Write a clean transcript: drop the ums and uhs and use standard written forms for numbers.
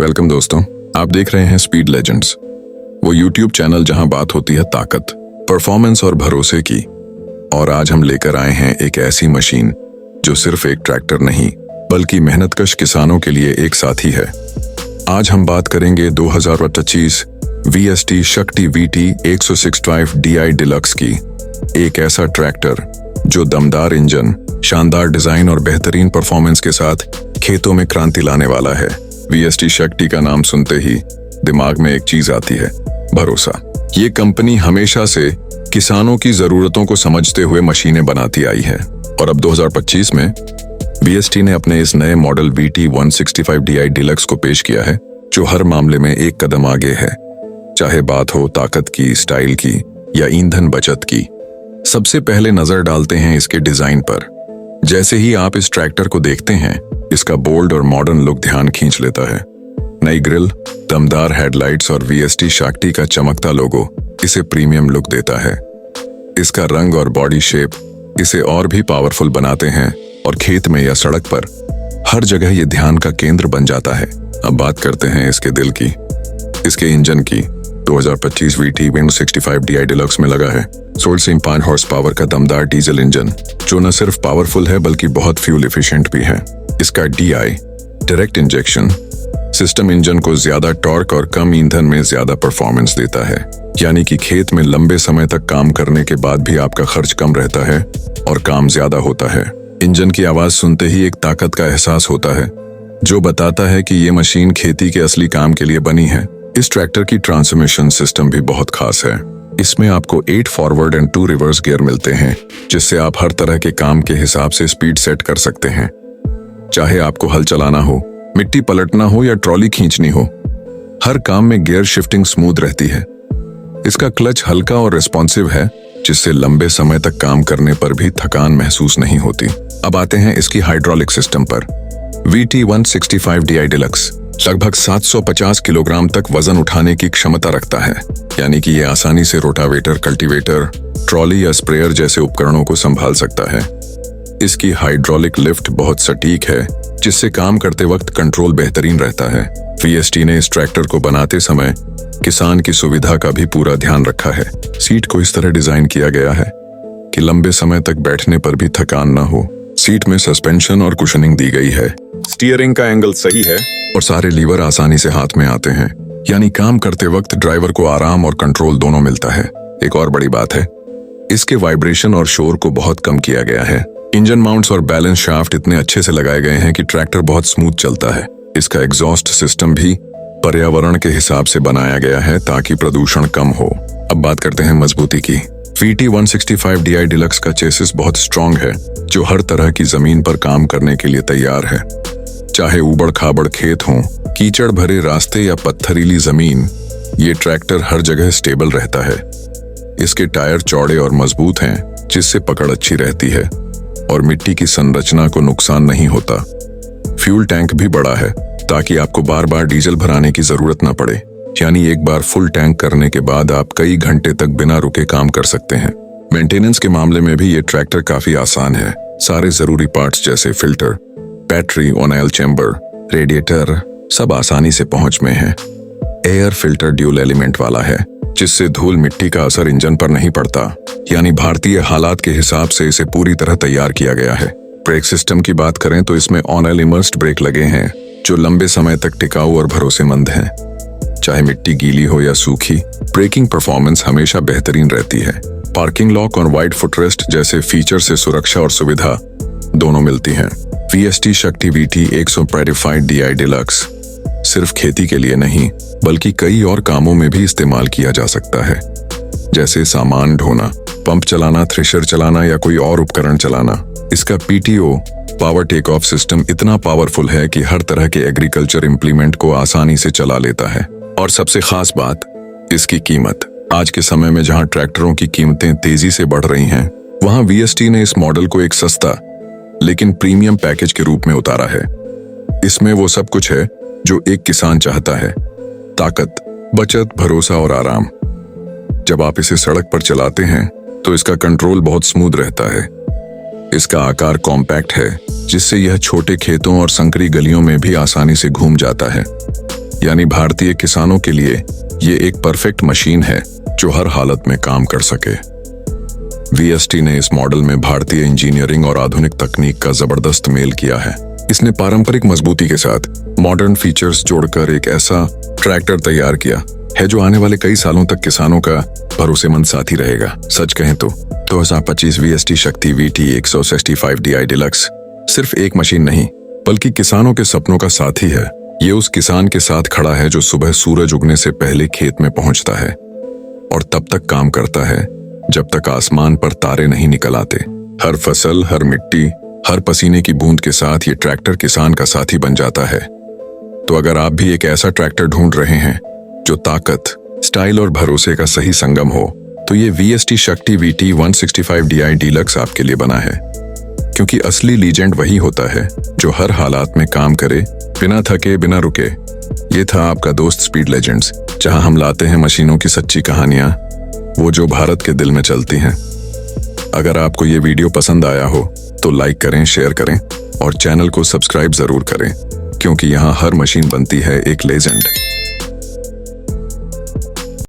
Welcome दोस्तों, आप देख रहे हैं स्पीड लेजेंड्स, वो यूट्यूब चैनल जहां बात होती है ताकत, परफॉर्मेंस और भरोसे की। और आज हम लेकर आए हैं एक ऐसी मशीन जो सिर्फ एक ट्रैक्टर नहीं बल्कि मेहनतकश किसानों के लिए एक साथी है। आज हम बात करेंगे 2025 VST शक्ति VT 165 DI डिलक्स की। एक ऐसा ट्रैक्टर जो दमदार इंजन, शानदार डिजाइन और बेहतरीन परफॉर्मेंस के साथ खेतों में क्रांति लाने वाला है। VST शक्ति का नाम सुनते ही दिमाग में एक चीज आती है, भरोसा। ये कंपनी हमेशा से किसानों की जरूरतों को समझते हुए मशीनें बनाती आई है और अब 2025 में VST ने अपने इस नए मॉडल VT 165 DI डिलक्स को पेश किया है, जो हर मामले में एक कदम आगे है, चाहे बात हो ताकत की, स्टाइल की या ईंधन बचत की। सबसे पहले नजर डालते हैं इसके डिजाइन पर। जैसे ही आप इस ट्रैक्टर को देखते हैं, इसका बोल्ड और मॉडर्न लुक ध्यान खींच लेता है। नई ग्रिल, दमदार हेडलाइट्स और VST शक्ति का चमकता लोगो इसे प्रीमियम लुक देता है। इसका रंग और बॉडी शेप इसे और भी पावरफुल बनाते हैं और खेत में या सड़क पर हर जगह ये ध्यान का केंद्र बन जाता है। अब बात करते हैं इसके दिल की, इसके इंजन की। 2025 VT 165 DI डिलक्स में लगा है 16.5 हॉर्स पावर का दमदार डीजल इंजन, जो न सिर्फ पावरफुल है बल्कि बहुत फ्यूल एफिशिएंट भी है। इसका DI direct injection system engine को ज्यादा टॉर्क और कम ईंधन में ज्यादा परफॉर्मेंस देता है, यानी कि खेत में लंबे समय तक काम करने के बाद भी आपका खर्च कम रहता है और काम ज्यादा होता है। इंजन की आवाज सुनते ही एक ताकत का एहसास होता है, जो बताता है कि ये मशीन खेती के असली काम के लिए बनी है। इस ट्रैक्टर की ट्रांसमिशन सिस्टम भी बहुत खास है। इसमें आपको 8 फॉरवर्ड एंड 2 रिवर्स गियर मिलते हैं, जिससे आप हर तरह के काम के हिसाब से स्पीड सेट कर सकते हैं। चाहे आपको हल चलाना हो, मिट्टी पलटना हो या ट्रॉली खींचनी हो, हर काम में गियर शिफ्टिंग स्मूथ रहती है। इसका क्लच हल्का और रिस्पॉन्सिव है, जिससे लंबे समय तक काम करने पर भी थकान महसूस नहीं होती। अब आते हैं इसकी हाइड्रोलिक सिस्टम पर। VT 165 DI डिलक्स लगभग 750 किलोग्राम तक वजन उठाने की क्षमता रखता है, यानी कि ये आसानी से रोटावेटर, कल्टीवेटर, ट्रॉली या स्प्रेयर जैसे उपकरणों को संभाल सकता है। इसकी हाइड्रोलिक लिफ्ट बहुत सटीक है, जिससे काम करते वक्त कंट्रोल बेहतरीन रहता है। VST ने इस ट्रैक्टर को बनाते समय किसान की सुविधा का भी पूरा ध्यान रखा है। सीट को इस तरह डिजाइन किया गया है कि लंबे समय तक बैठने पर भी थकान न हो। सीट में सस्पेंशन और कुशनिंग दी गई है। स्टीयरिंग का एंगल सही है और सारे लीवर आसानी से हाथ में आते हैं, यानी काम करते वक्त ड्राइवर को आराम और कंट्रोल दोनों मिलता है। एक और बड़ी बात है, इसके वाइब्रेशन और शोर को बहुत कम किया गया है। इंजन माउंट्स और बैलेंस शाफ्ट इतने अच्छे से लगाए गए हैं कि ट्रैक्टर बहुत स्मूथ चलता है। इसका एग्जॉस्ट सिस्टम भी पर्यावरण के हिसाब से बनाया गया है ताकि प्रदूषण कम हो। अब बात करते हैं मजबूती की। VT 165 DI डिलक्स का चेसिस बहुत स्ट्रॉन्ग है, जो हर तरह की जमीन पर काम करने के लिए तैयार है। चाहे ऊबड़ खाबड़ खेत हों, कीचड़ भरे रास्ते या पत्थरीली जमीन, ये ट्रैक्टर हर जगह स्टेबल रहता है। इसके टायर चौड़े और मजबूत हैं, जिससे पकड़ अच्छी रहती है और मिट्टी की संरचना को नुकसान नहीं होता। फ्यूल टैंक भी बड़ा है, ताकि आपको बार बार डीजल भराने की जरूरत न पड़े, यानी एक बार फुल टैंक करने के बाद आप कई घंटे तक बिना रुके काम कर सकते हैं। मेंटेनेंस के मामले में भी ये ट्रैक्टर काफी आसान है। सारे जरूरी पार्ट्स जैसे filter, battery, oil chamber, radiator सब आसानी से पहुंच में है। एयर फिल्टर ड्यूल एलिमेंट वाला है, जिससे धूल मिट्टी का असर इंजन पर नहीं पड़ता, यानी भारतीय हालात के हिसाब से इसे पूरी तरह तैयार किया गया है। ब्रेक सिस्टम की बात करें तो इसमें ऑयल इमर्स्ड ब्रेक लगे हैं, जो लंबे समय तक टिकाऊ और भरोसेमंद हैं। चाहे मिट्टी गीली हो या सूखी, ब्रेकिंग परफॉर्मेंस हमेशा बेहतरीन रहती है। पार्किंग लॉक और वाइड फुटरेस्ट जैसे फीचर से सुरक्षा और सुविधा दोनों मिलती हैं। VST शक्ति VT 165 DI डिलक्स सिर्फ खेती के लिए नहीं बल्कि कई और कामों में भी इस्तेमाल किया जा सकता है, जैसे सामान ढोना, पंप चलाना, थ्रेशर चलाना या कोई और उपकरण चलाना। इसका PTO power take off system इतना पावरफुल है कि हर तरह के एग्रीकल्चर इंप्लीमेंट को आसानी से चला लेता है। और सबसे खास बात, इसकी कीमत। आज के समय में जहां ट्रैक्टरों की कीमतें तेजी से बढ़ रही हैं, वहां VST ने इस मॉडल को एक सस्ता लेकिन प्रीमियम पैकेज के रूप में उतारा है। इसमें वो सब कुछ है जो एक किसान चाहता है: ताकत, बचत, भरोसा और आराम। जब आप इसे सड़क पर चलाते हैं तो इसका कंट्रोल बहुत स्मूथ रहता है। इसका आकार कॉम्पैक्ट है, जिससे यह छोटे खेतों और संकरी गलियों में भी आसानी से घूम जाता है। यानी भारतीय किसानों के लिए ये एक परफेक्ट मशीन है जो हर हालत में काम कर सके। VST ने इस मॉडल में भारतीय इंजीनियरिंग और आधुनिक तकनीक का जबरदस्त मेल किया है। इसने पारंपरिक मजबूती के साथ मॉडर्न फीचर्स जोड़कर एक ऐसा ट्रैक्टर तैयार किया है जो आने वाले कई सालों तक किसानों का भरोसेमंद साथी रहेगा। सच कहें तो 2025 VST शक्ति VT 165 DI डिलक्स सिर्फ एक मशीन नहीं बल्कि किसानों के सपनों का साथी है। ये उस किसान के साथ खड़ा है जो सुबह सूरज उगने से पहले खेत में पहुंचता है और तब तक काम करता है जब तक आसमान पर तारे नहीं निकल आते। हर फसल, हर मिट्टी, हर पसीने की बूंद के साथ ये ट्रैक्टर किसान का साथी बन जाता है। तो अगर आप भी एक ऐसा ट्रैक्टर ढूंढ रहे हैं जो ताकत, स्टाइल और भरोसे का सही संगम हो, तो ये VST शक्ति VT 165 DI डीलक्स आपके लिए बना है। क्योंकि असली लीजेंड वही होता है जो हर हालात में काम करे, बिना थके, बिना रुके। ये था आपका दोस्त स्पीड लेजेंड्स, जहां हम लाते हैं मशीनों की सच्ची कहानियां, वो जो भारत के दिल में चलती हैं। अगर आपको ये वीडियो पसंद आया हो तो लाइक करें, शेयर करें और चैनल को सब्सक्राइब जरूर करें, क्योंकि यहाँ हर मशीन बनती है एक लेजेंड।